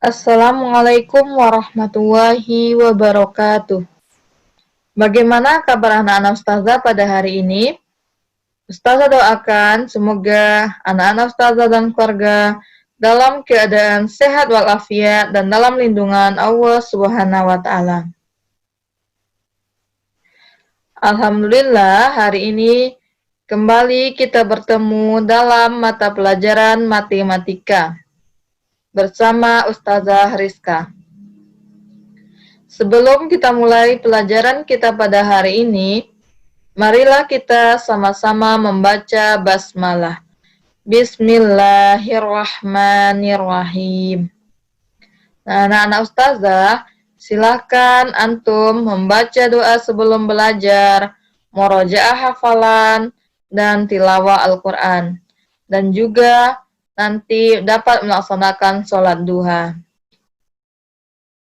Assalamualaikum warahmatullahi wabarakatuh. Bagaimana kabar anak-anak Ustazah pada hari ini? Ustazah doakan semoga anak-anak Ustazah dan keluarga dalam keadaan sehat walafiat dan dalam lindungan Allah Subhanahu wa taala. Alhamdulillah, hari ini kembali kita bertemu dalam mata pelajaran matematika bersama Ustazah Rizka. Sebelum kita mulai pelajaran kita pada hari ini, marilah kita sama-sama membaca basmalah. Bismillahirrahmanirrahim. Nah, anak-anak Ustazah, silakan antum membaca doa sebelum belajar, murojaah hafalan, dan tilawah Al-Quran. Dan juga nanti dapat melaksanakan sholat duha.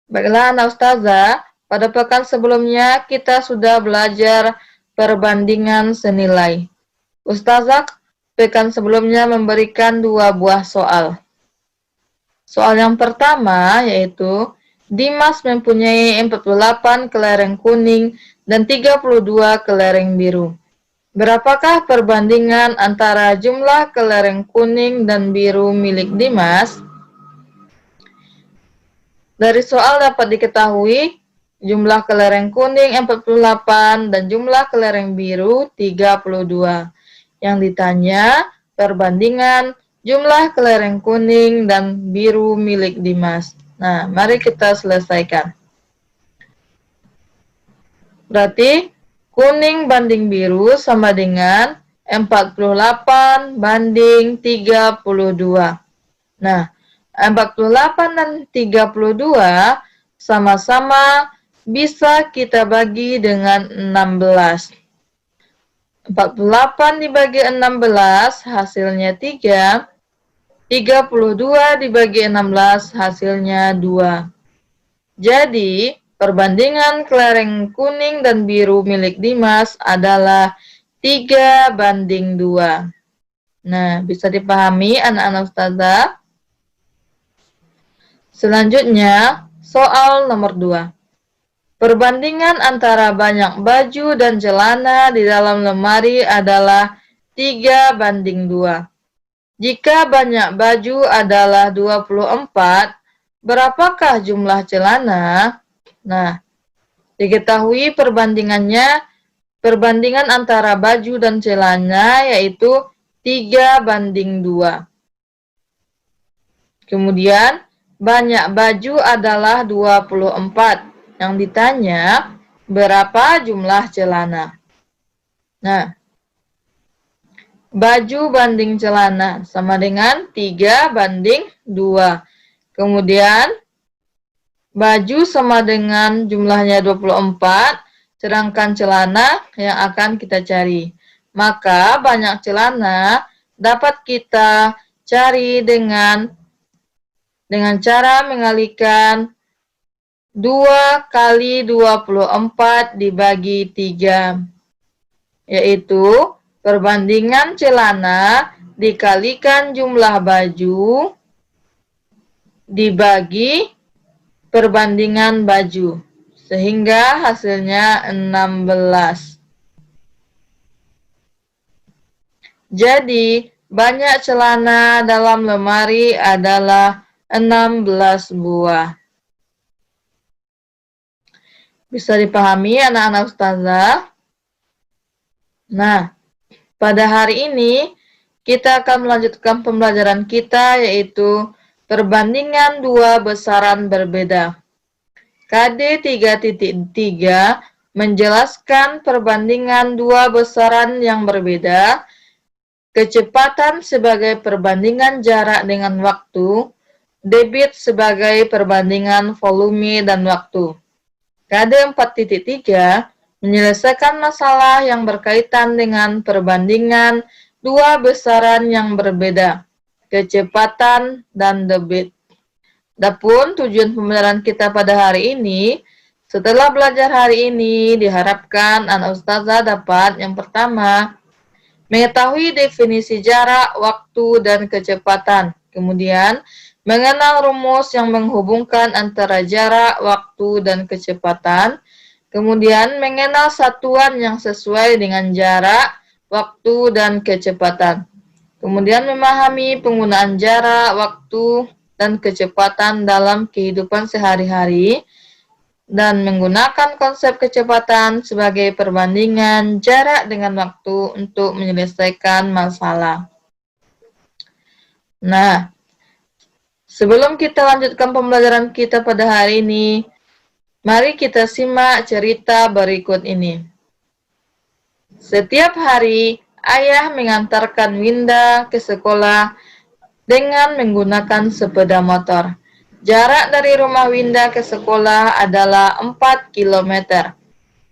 Baiklah anak Ustazah, pada pekan sebelumnya kita sudah belajar perbandingan senilai. Ustazah pekan sebelumnya memberikan 2 buah soal. Soal yang pertama yaitu Dimas mempunyai 48 kelereng kuning dan 32 kelereng biru. Berapakah perbandingan antara jumlah kelereng kuning dan biru milik Dimas? Dari soal dapat diketahui jumlah kelereng kuning 48 dan jumlah kelereng biru 32. Yang ditanya perbandingan jumlah kelereng kuning dan biru milik Dimas. Nah, mari kita selesaikan. Berarti kuning banding biru sama dengan 48 banding 32. Nah, 48 dan 32 sama-sama bisa kita bagi dengan 16. 48 dibagi 16 hasilnya 3. 32 dibagi 16 hasilnya 2. Jadi, perbandingan kelereng kuning dan biru milik Dimas adalah 3 banding 2. Nah, bisa dipahami anak-anak Ustazah? Selanjutnya, soal nomor 2. Perbandingan antara banyak baju dan celana di dalam lemari adalah 3 banding 2. Jika banyak baju adalah 24, berapakah jumlah celana? Nah, diketahui perbandingan antara baju dan celana yaitu 3 banding 2. Kemudian, banyak baju adalah 24. Yang ditanya, berapa jumlah celana? Nah, baju banding celana sama dengan 3 banding 2. Kemudian, baju sama dengan jumlahnya 24, sedangkan celana yang akan kita cari. Maka, banyak celana dapat kita cari dengan cara mengalikan 2 kali 24 dibagi 3, yaitu perbandingan celana dikalikan jumlah baju dibagi perbandingan baju, sehingga hasilnya 16. Jadi, banyak celana dalam lemari adalah 16 buah. Bisa dipahami anak-anak Ustazah? Nah, pada hari ini kita akan melanjutkan pembelajaran kita yaitu perbandingan 2 besaran berbeda. KD 3.3 menjelaskan perbandingan 2 besaran yang berbeda, kecepatan sebagai perbandingan jarak dengan waktu, debit sebagai perbandingan volume dan waktu. KD 4.3 menyelesaikan masalah yang berkaitan dengan perbandingan 2 besaran yang berbeda, kecepatan dan debit. Adapun tujuan pembelajaran kita pada hari ini, setelah belajar hari ini, diharapkan anak Ustazah dapat yang pertama, mengetahui definisi jarak, waktu, dan kecepatan. Kemudian, mengenal rumus yang menghubungkan antara jarak, waktu, dan kecepatan, kemudian mengenal satuan yang sesuai dengan jarak, waktu, dan kecepatan. Kemudian memahami penggunaan jarak, waktu, dan kecepatan dalam kehidupan sehari-hari, dan menggunakan konsep kecepatan sebagai perbandingan jarak dengan waktu untuk menyelesaikan masalah. Nah, sebelum kita lanjutkan pembelajaran kita pada hari ini, mari kita simak cerita berikut ini. Setiap hari, ayah mengantarkan Winda ke sekolah dengan menggunakan sepeda motor. Jarak dari rumah Winda ke sekolah adalah 4 km.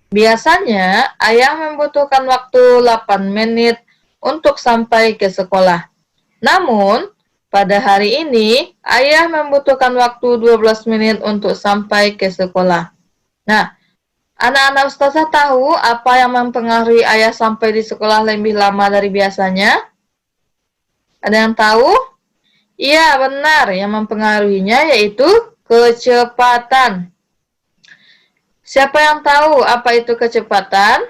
Biasanya, ayah membutuhkan waktu 8 menit untuk sampai ke sekolah. Namun, pada hari ini, ayah membutuhkan waktu 12 menit untuk sampai ke sekolah. Nah, anak-anak ustazah tahu apa yang mempengaruhi ayah sampai di sekolah lebih lama dari biasanya? Ada yang tahu? Iya, benar. Yang mempengaruhinya yaitu kecepatan. Siapa yang tahu apa itu kecepatan?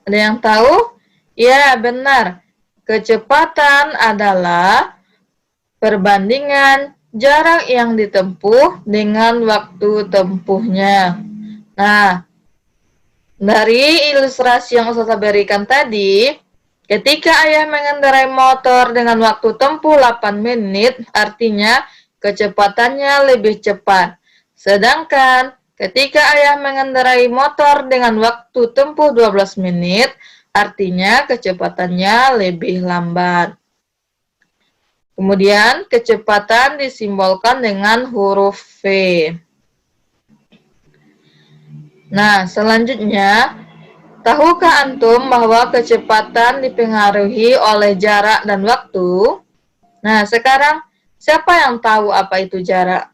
Ada yang tahu? Ya, benar. Kecepatan adalah perbandingan jarak yang ditempuh dengan waktu tempuhnya. Nah, dari ilustrasi yang Ustazah berikan tadi, ketika ayah mengendarai motor dengan waktu tempuh 8 menit, artinya kecepatannya lebih cepat. Sedangkan ketika ayah mengendarai motor dengan waktu tempuh 12 menit, artinya kecepatannya lebih lambat. Kemudian kecepatan disimbolkan dengan huruf V. Nah, selanjutnya, tahukah antum bahwa kecepatan dipengaruhi oleh jarak dan waktu? Nah, sekarang siapa yang tahu apa itu jarak?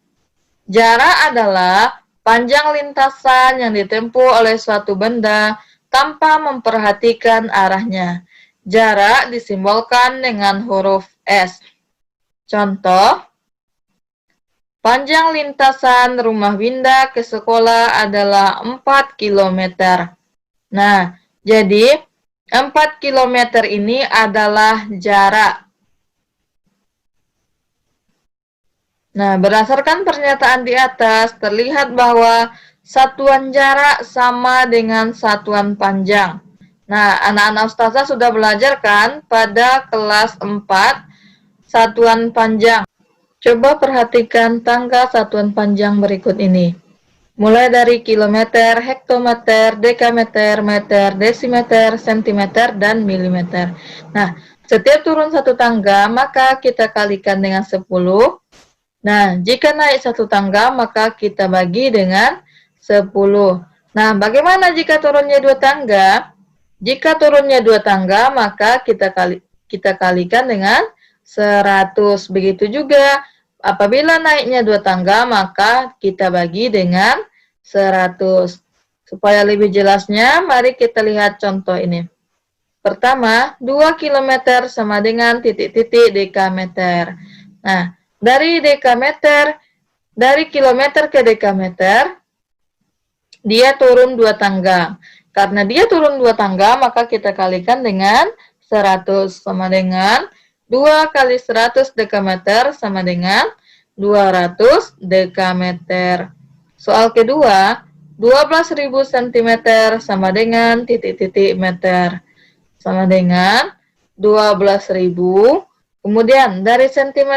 Jarak adalah panjang lintasan yang ditempuh oleh suatu benda tanpa memperhatikan arahnya. Jarak disimbolkan dengan huruf S. Contoh, panjang lintasan rumah Winda ke sekolah adalah 4 km. Nah, jadi 4 km ini adalah jarak. Nah, berdasarkan pernyataan di atas, terlihat bahwa satuan jarak sama dengan satuan panjang. Nah, anak-anak ustazah sudah belajar kan pada kelas 4 satuan panjang. Coba perhatikan tangga satuan panjang berikut ini. Mulai dari kilometer, hektometer, dekameter, meter, desimeter, sentimeter, dan milimeter. Nah, setiap turun satu tangga, maka kita kalikan dengan 10. Nah, jika naik satu tangga, maka kita bagi dengan 10. Nah, bagaimana jika turunnya 2 tangga? Jika turunnya 2 tangga, maka kita kalikan dengan 100. Begitu juga apabila naiknya 2 tangga, maka kita bagi dengan 100. Supaya lebih jelasnya, mari kita lihat contoh ini. Pertama, 2 km sama dengan titik-titik dekameter. Nah, dari kilometer ke dekameter, dia turun 2 tangga. Karena dia turun 2 tangga, maka kita kalikan dengan 100 sama dengan 2 kali 100 dekameter sama dengan 200 dekameter. Soal kedua, 12.000 cm sama dengan titik-titik meter. Sama dengan 12.000. Kemudian dari cm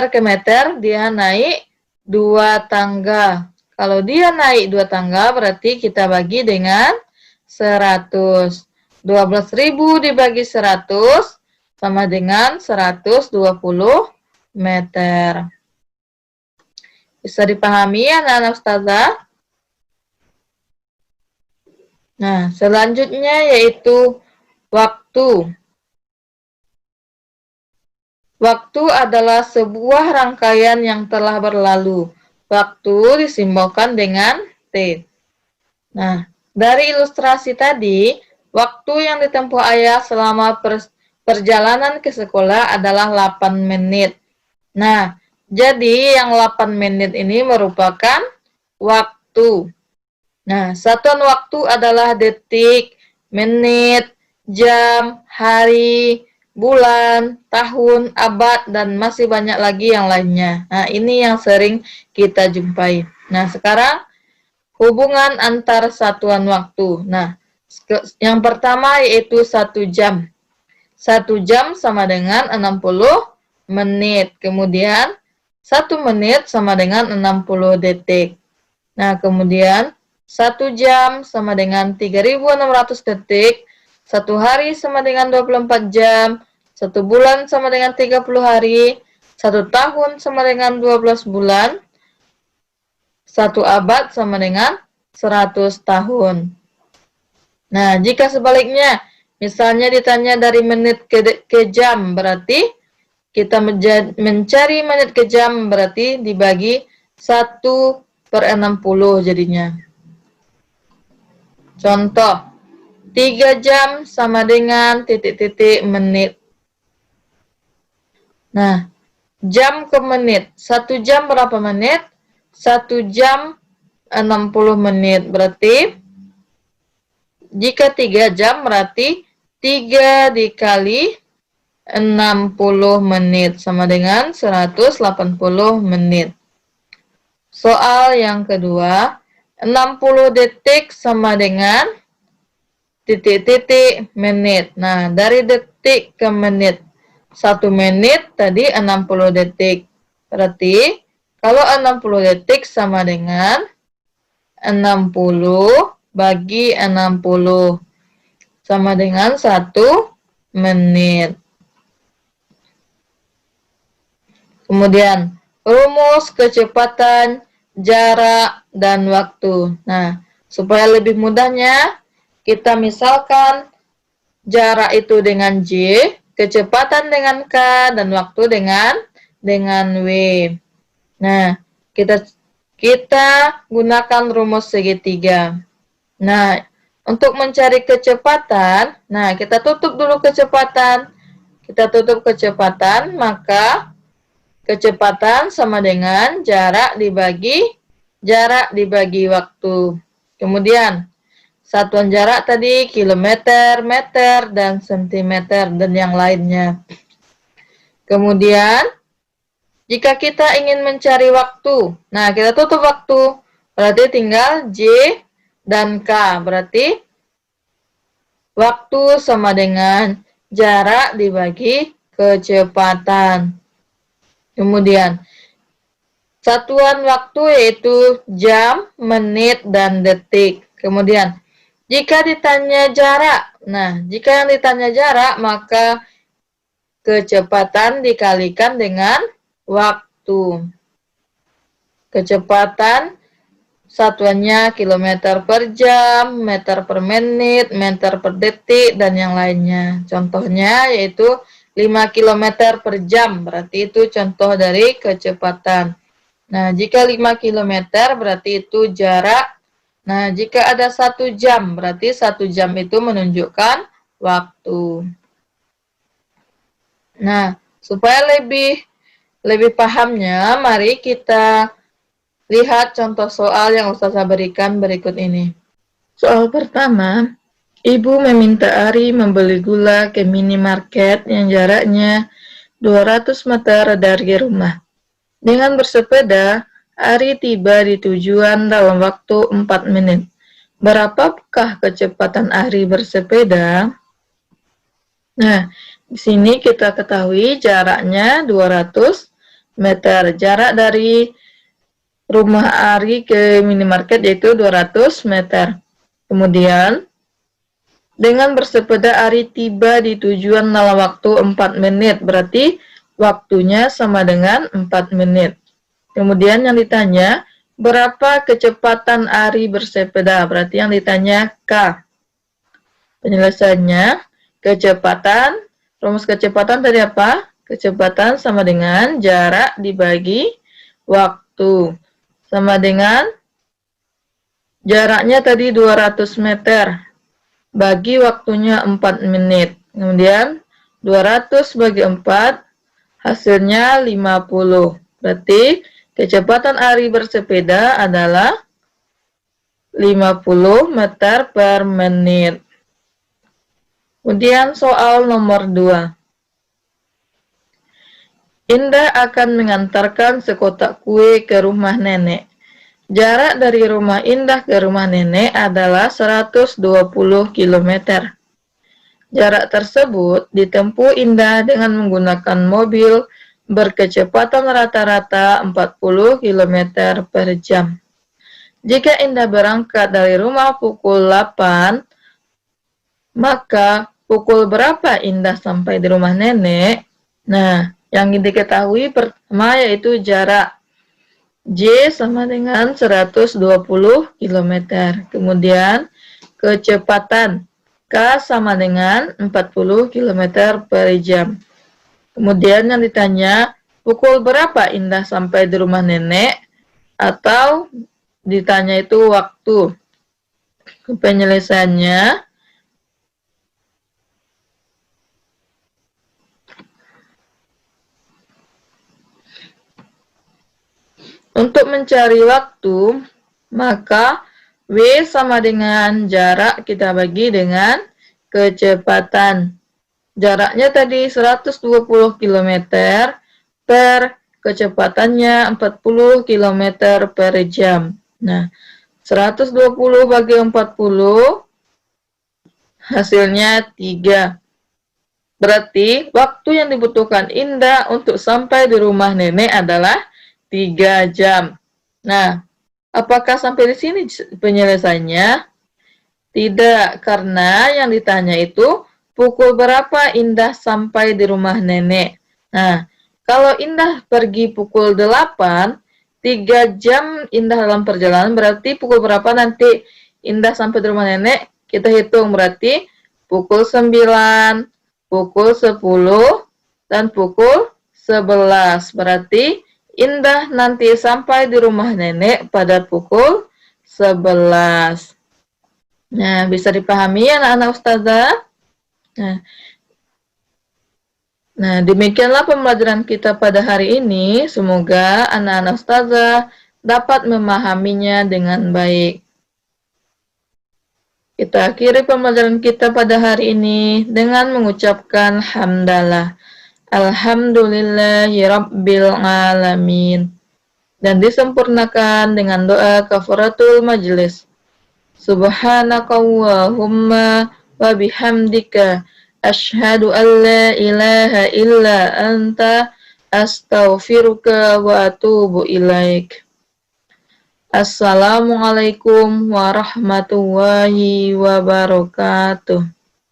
ke meter, dia naik 2 tangga. Kalau dia naik 2 tangga, berarti kita bagi dengan 100. 12.000 dibagi 100 sama dengan 120 meter. Bisa dipahami ya anak-anak ustazah? Nah, selanjutnya yaitu waktu. Waktu adalah sebuah rangkaian yang telah berlalu. Waktu disimbolkan dengan T. Nah, dari ilustrasi tadi, waktu yang ditempuh ayah selama perjalanan ke sekolah adalah 8 menit. Nah, jadi yang 8 menit ini merupakan waktu. Nah, satuan waktu adalah detik, menit, jam, hari, bulan, tahun, abad, dan masih banyak lagi yang lainnya. Nah, ini yang sering kita jumpai. Nah, sekarang hubungan antar satuan waktu. Nah, yang pertama yaitu 1 jam. 1 jam sama dengan 60 menit. Kemudian, 1 menit sama dengan 60 detik. Nah, kemudian 1 jam sama dengan 3.600 detik, 1 hari sama dengan 24 jam, 1 bulan sama dengan 30 hari, 1 tahun sama dengan 12 bulan, 1 abad sama dengan 100 tahun. Nah, jika sebaliknya, misalnya ditanya dari menit ke jam, berarti kita mencari menit ke jam berarti dibagi 1/60 jadinya. Contoh, 3 jam sama dengan titik-titik menit. Nah, jam ke menit. 1 jam berapa menit? 1 jam 60 menit. Berarti, jika 3 jam berarti 3 dikali 60 menit sama dengan 180 menit. Soal yang kedua, 60 detik sama dengan titik-titik menit. Nah, dari detik ke menit. 1 menit tadi 60 detik. Berarti, kalau 60 detik sama dengan 60 bagi 60. Sama dengan 1 menit. Kemudian, rumus kecepatan, jarak, dan waktu. Nah, supaya lebih mudahnya, kita misalkan jarak itu dengan J, kecepatan dengan K, dan waktu dengan W. Nah, kita gunakan rumus segitiga. Nah, untuk mencari kecepatan, nah kita tutup dulu kecepatan. Kita tutup kecepatan, maka kecepatan sama dengan jarak dibagi waktu. Kemudian, satuan jarak tadi kilometer, meter, dan sentimeter, dan yang lainnya. Kemudian, jika kita ingin mencari waktu, nah kita tutup waktu, berarti tinggal J dan K. Berarti, waktu sama dengan jarak dibagi kecepatan. Kemudian, satuan waktu yaitu jam, menit, dan detik. Kemudian, jika ditanya jarak, nah, jika yang ditanya jarak, maka kecepatan dikalikan dengan waktu. Kecepatan satuannya kilometer per jam, meter per menit, meter per detik, dan yang lainnya. Contohnya yaitu 5 km per jam, berarti itu contoh dari kecepatan. Nah, jika 5 km berarti itu jarak. Nah, jika ada 1 jam, berarti 1 jam itu menunjukkan waktu. Nah, supaya lebih pahamnya, mari kita lihat contoh soal yang Ustazah berikan berikut ini. Soal pertama, Ibu meminta Ari membeli gula ke minimarket yang jaraknya 200 meter dari rumah. Dengan bersepeda, Ari tiba di tujuan dalam waktu 4 menit. Berapakah kecepatan Ari bersepeda? Nah, di sini kita ketahui jaraknya 200 meter. Jarak dari rumah Ari ke minimarket yaitu 200 meter. Kemudian, dengan bersepeda Ari tiba di tujuan dalam waktu 4 menit. Berarti waktunya sama dengan 4 menit. Kemudian yang ditanya, berapa kecepatan Ari bersepeda? Berarti yang ditanya K. Penjelasannya, rumus kecepatan tadi apa? Kecepatan sama dengan jarak dibagi waktu. Sama dengan jaraknya tadi 200 meter. Bagi waktunya 4 menit. Kemudian, 200 bagi 4, hasilnya 50. Berarti kecepatan Ari bersepeda adalah 50 meter per menit. Kemudian soal nomor 2. Indah akan mengantarkan sekotak kue ke rumah nenek. Jarak dari rumah Indah ke rumah nenek adalah 120 km. Jarak tersebut ditempuh Indah dengan menggunakan mobil berkecepatan rata-rata 40 km per jam. Jika Indah berangkat dari rumah pukul 8, maka pukul berapa Indah sampai di rumah nenek? Nah, yang diketahui pertama yaitu jarak. J sama dengan 120 km. Kemudian kecepatan. K sama dengan 40 km per jam. Kemudian yang ditanya, pukul berapa Indah sampai di rumah nenek? Atau ditanya itu waktu. Penyelesaiannya, untuk mencari waktu, maka W sama dengan jarak kita bagi dengan kecepatan. Jaraknya tadi 120 km per kecepatannya 40 km per jam. Nah, 120 bagi 40 hasilnya 3. Berarti waktu yang dibutuhkan Indah untuk sampai di rumah nenek adalah 3 jam. Nah, apakah sampai di sini penyelesaiannya? Tidak, karena yang ditanya itu pukul berapa Indah sampai di rumah nenek. Nah, kalau Indah pergi pukul 8, 3 jam Indah dalam perjalanan, berarti pukul berapa nanti Indah sampai di rumah nenek? Kita hitung, berarti pukul 9, pukul 10, dan pukul 11. Berarti Indah nanti sampai di rumah nenek pada pukul 11. Nah, bisa dipahami ya anak-anak ustazah? Nah, demikianlah pembelajaran kita pada hari ini. Semoga anak-anak ustazah dapat memahaminya dengan baik. Kita akhiri pembelajaran kita pada hari ini dengan mengucapkan hamdalah. Alhamdulillahi Rabbil Alamin. Dan disempurnakan dengan doa kafaratul majlis. Subhanakallahumma wa bihamdika asyhadu an la ilaha illa anta astaghfiruka wa atubu ilaik. Assalamualaikum warahmatullahi wabarakatuh.